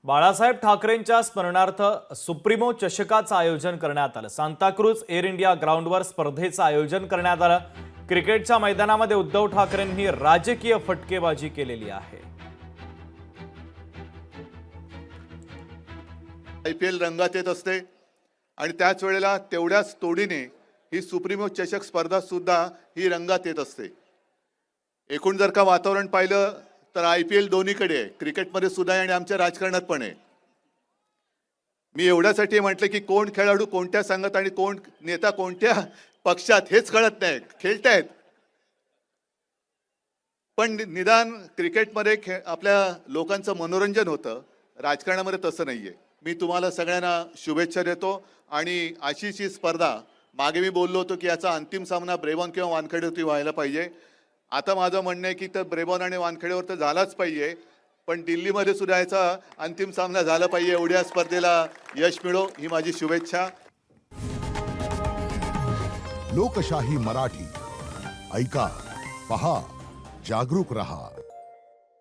बाळासाहेब ठाकरेंच्या स्मरणार्थ सुप्रीमो चषकाचं आयोजन करण्यात आलं। सांताक्रूज एअर इंडिया ग्राउंडवर स्पर्धेचं आयोजन करण्यात आलं। क्रिकेटच्या मैदानामध्ये उद्धव ठाकरेंनी राजकीय फटकेबाजी केलेली आहे। IPL रंगात येत असते आणि त्याच वेळेला तेवढ्याच तोडीने ही सुप्रीमो चषक स्पर्धा सुद्धा ही रंगात येत असते। एकूण जर का वातावरण पाहिलं तर IPL दोन्हीकडे आहे, क्रिकेटमध्ये सुद्धा आहे आणि आमच्या राजकारणात पण आहे। मी एवढ्यासाठी म्हटलं की कोण खेळाडू कोणत्या संघात आणि कोण नेता कोणत्या पक्षात हेच कळत नाही, खेळतायत पण निदान क्रिकेटमध्ये आपल्या लोकांचं मनोरंजन होतं, राजकारणामध्ये तसं नाहीये। मी तुम्हाला सगळ्यांना शुभेच्छा देतो आणि अशीच ही स्पर्धा मागे मी बोललो होतो की याचा अंतिम सामना ब्रेबॉर्न किंवा वानखेडेवरती व्हायला पाहिजे। आता माझं म्हणणं आहे की तर ब्रेबॉर्न आणि वानखेडेवर तर झालाच पाहिजे, पण दिल्लीमध्ये सुद्धा याचा अंतिम सामना झाला पाहिजे। एवढ्या स्पर्धेला यश मिळो ही माझी शुभेच्छा। लोकशाही मराठी ऐका, पहा, जागरूक रहा।